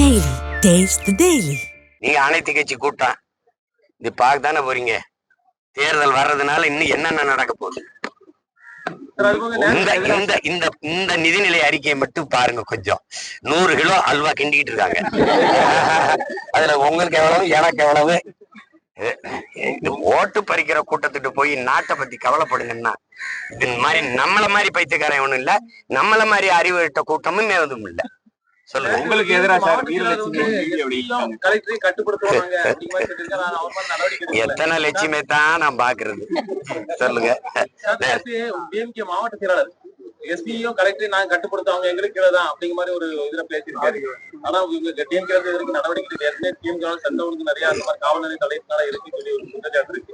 Daily. Taste the Daily. நீங்க அனைத்து கட்சி கூட்டம் இது பார்க்க தானே போறீங்க. தேர்தல் வர்றதுனால இன்னும் என்னென்ன நடக்க போகுது. இந்த நிதிநிலை அறிக்கையை மட்டும் பாருங்க. கொஞ்சம் 100 கிலோ அல்வா கிண்டிக்கிட்டு இருக்காங்க. அதுல உங்களுக்கு எவ்வளவு எனக்கு எவ்வளவு. ஓட்டு பறிக்கிற கூட்டத்துட்டு போய் நாட்டை பத்தி கவலைப்படுங்கன்னா இது மாதிரி நம்மள மாதிரி பைத்தியக்காரன் ஒண்ணும் இல்ல, நம்மள மாதிரி அறிவுட்ட கூட்டமும் எதுவும் இல்ல. சொல்லுங்க. உங்களுக்கு எதிராக எத்தனை லட்சியமே தான் நான் பாக்குறது. சொல்லுங்க. மாவட்ட செயலாளர் எஸ்பியும் கலெக்டரையும் நாங்க கட்டுப்படுத்தவங்க எங்களுக்கு கீழதான் அப்படிங்கிற மாதிரி ஒரு இதுல பேசியிருக்காரு. ஆனா இவங்க டிஎம்கே இதற்கு நடவடிக்கை டிஎம்கே சட்ட ஒழுங்கு நிறைய அந்த மாதிரி காவல் நிலைய தலைவனால இருக்குன்னு சொல்லி ஒரு குற்றச்சாட்டு இருக்கு.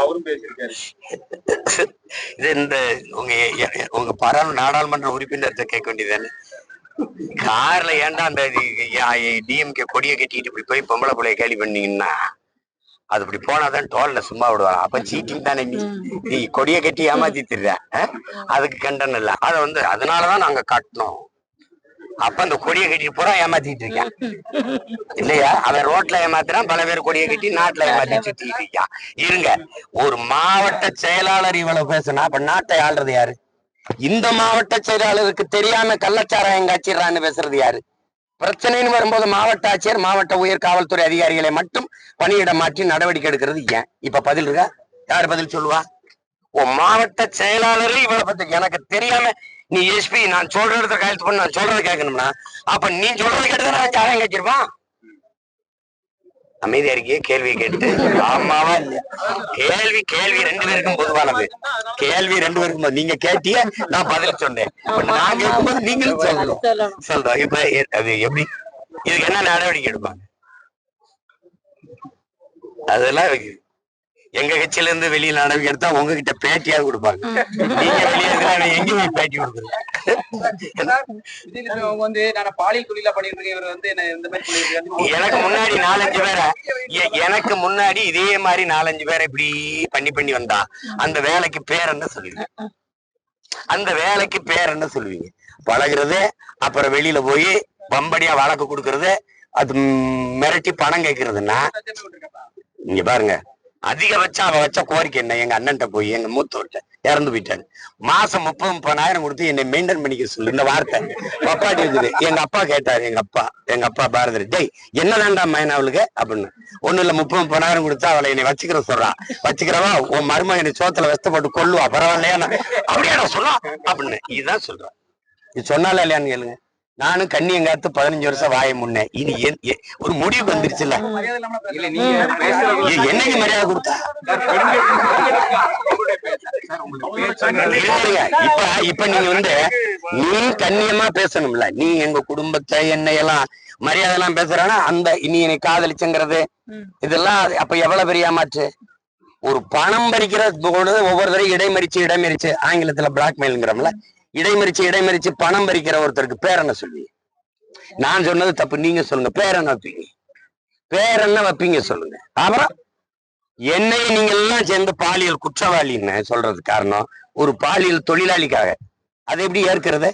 அவரும் பேசியிருக்காரு. இது இந்த உங்க நாடாளுமன்ற உறுப்பினர்கிட்ட கேட்க வேண்டியதானே. கார்ல ஏன்டா அந்த டிஎம்கே கொடியை கட்டிட்டு இப்படி போய் பொம்பளை பிள்ளைய கேள்வி பண்ணீங்கன்னா அது இப்படி போனாதான் டோல்ல சும்மா விடுவாங்க. அப்ப சீட்டிங் தானே. நீ கொடியை கட்டி ஏமாத்தி திடுற, அதுக்கு கண்டனம் இல்ல. அதை அதனாலதான் நாங்க காட்டினோம். அப்ப அந்த கொடியை கட்டி பூரா ஏமாத்திட்டு இருக்கேன் இல்லையா. அவன் ரோட்ல ஏமாத்துறான், பல பேர் கொடியை கட்டி நாட்டுல ஏமாத்தி சுத்திட்டு இருக்கான். இருங்க, ஒரு மாவட்ட செயலாளர் இவ்வளவு பேசுனா அப்ப நாட்டை ஆள்றது யாரு? இந்த மாவட்ட செயலாளருக்கு தெரியாம கள்ளச்சாராயம் காய்ச்சிடுறான்னு பேசுறது யாரு? பிரச்சனைன்னு வரும்போது மாவட்ட ஆட்சியர் மாவட்ட உயர் காவல்துறை அதிகாரிகளை மட்டும் பணியிட மாற்றி நடவடிக்கை எடுக்கிறது ஏன்? இப்ப பதில் இருக்கா? யாரு பதில் சொல்லுவா? மாவட்ட செயலாளரே இவ்வளவு பத்தி எனக்கு தெரியாம நீ எஸ்பி நான் சொல்ற இடத்துல கையெழுத்து பண்ண நான் சொல்றதை கேட்கணும்னா அப்ப நீ சொல்றது கேட்டுதான் சாராயம் காய்ச்சிருப்பான். அமைதியா இருக்கியே, கேள்வியை கேட்டு ஆமாவா இல்லையா? கேள்வி 2 பேருக்கும் பொதுவானது. கேள்வி 2 பேருக்கும். நீங்க கேட்டிய, நான் பதில் சொன்னேன். நான் கேட்கும்போது நீங்களும் சொல்றோம். இப்ப அது எப்படி, இதுக்கு என்ன நடவடிக்கை எடுப்பாங்க? அதெல்லாம் எங்க கட்சியில இருந்து வெளியில நடவடிக்கை எடுத்தா உங்ககிட்ட பேட்டியா கொடுப்பாங்க. நீங்க வெளியே இருக்கிற எங்கேயுமே பேட்டி கொடுக்குறீங்க. எனக்கு முன்னாடி 4-5 பேரை இதே மாதிரி 4-5 பேரை இப்படி பண்ணி வந்தா அந்த வேலைக்கு பேர் என்ன சொல்லுவீங்க? பழகுறது, அப்புறம் வெளியில போய் பம்படியா வழக்கு கொடுக்கறது, அது மிரட்டி பணம் கேட்கறதுன்னா இங்க பாருங்க. அதிகபட்சம் அவ வச்ச கோரிக்கை என்ன? எங்க அண்ணன்ட்ட போய், எங்க மூத்தவர்கிட்ட இறந்து போயிட்டாரு, மாசம் 30-30,000 கொடுத்து என்னை மெயின்டைன் பண்ணிக்க சொல்லு. இந்த வார்த்தை பப்பாட்டி இருக்குது. எங்க அப்பா கேட்டாரு. எங்க அப்பா பாரதி, டேய் என்னதான்டா மயன் அவளுக்கு அப்படின்னு. ஒண்ணு இல்ல, 30-30,000 கொடுத்தா அவளை என்னை வச்சுக்கிற சொல்றான். வச்சுக்கிறவா உன் மருமக என்னை சோத்துல வெஸ்தப்பட்டு கொல்லுவா, பரவாயில்லையா அப்படியா சொல்லலாம் அப்படின்னு. இதுதான் சொல்றான். இது சொன்னால இல்லையான்னு கேளுங்க. நானும் கண்ணியங்காத்து 15 வருஷம் வாய முன்னேன். இனி ஒரு முடிவுக்கு வந்துருச்சுல்ல. என்னைக்கு மரியாதை கொடுத்தா? இப்ப நீங்க நீ கண்ணியமா பேசணும்ல. நீ எங்க குடும்பத்தை என்னையெல்லாம் மரியாதை எல்லாம் பேசுறானா அந்த நீ என்னை காதலிச்சுங்கிறது இதெல்லாம் அப்ப எவ்வளவு பெரிய ஏமாற்று. ஒரு பணம் பறிக்கிற ஒவ்வொரு தடவை இடைமறிச்சு ஆங்கிலத்துல பிளாக்மெயில்ங்கிறோம்ல. இடைமறிச்சு பணம் பறிக்கிற ஒருத்தருக்கு பேர் என்ன சொல்லுவீங்க? நான் சொன்னது தப்பு, நீங்க சொல்லுங்க. பேர் என்ன வைப்பீங்க சொல்லுங்க. அப்புறம் என்னைய நீங்க எல்லாம் சேர்ந்து பாலியல் குற்றவாளின்னு சொல்றது காரணம் ஒரு பாலியல் தொழிலாளிக்காக. அதை எப்படி ஏற்கிறது?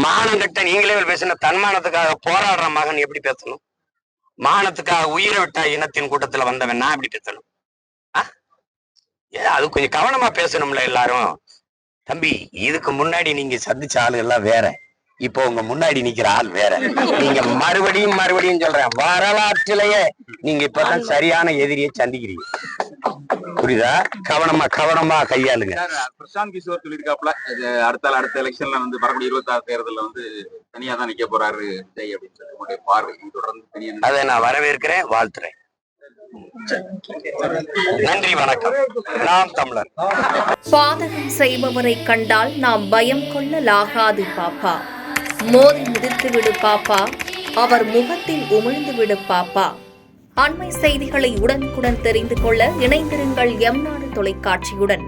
மானம் கட்ட நீங்களே பேசின தன்மானத்துக்காக போராடுற மகன் எப்படி பேசணும்? மானத்துக்காக உயிரை விட்ட இனத்தின் கூட்டத்துல வந்தவன் நான் எப்படி பேசணும்? அது கொஞ்சம் கவனமா பேசணும்ல எல்லாரும். தம்பி, இதுக்கு முன்னாடி நீங்க சந்திச்ச ஆளுகள்லாம் வேற, இப்போ உங்க முன்னாடி நிக்கிற ஆள் வேற. நீங்க மறுபடியும் சொல்றேன், வரலாற்றிலேயே நீங்க இப்பதான் சரியான எதிரியை சந்திக்கிறீங்க. புரியுதா? கவனமா கையாளுங்க. பிரசாந்த் கிஷோர் சொல்லியிருக்காப்ல, அடுத்த எலெக்ஷன்ல வரக்கூடிய 26 தேர்தல்ல தனியா தான் நிக்க போறாரு விஜய் அப்படின்னு சொல்லி உங்களுடைய பார்வை தொடர்ந்து தனியா? அதை நான் வரவேற்கிறேன், வாழ்த்துறேன். நன்றி, வணக்கம். நாம் தமிழர். பாதகம் செய்பவரை கண்டால் நாம் பயம் கொள்ளலாகாது பாப்பா. மோதி மிதித்து விடு பாப்பா, அவர் முகத்தில் உமிழ்ந்து விடு பாப்பா. அண்மை செய்திகளை உடனுக்குடன் தெரிந்து கொள்ள இணைந்திருங்கள் எம் நாடு தொலைக்காட்சியுடன்.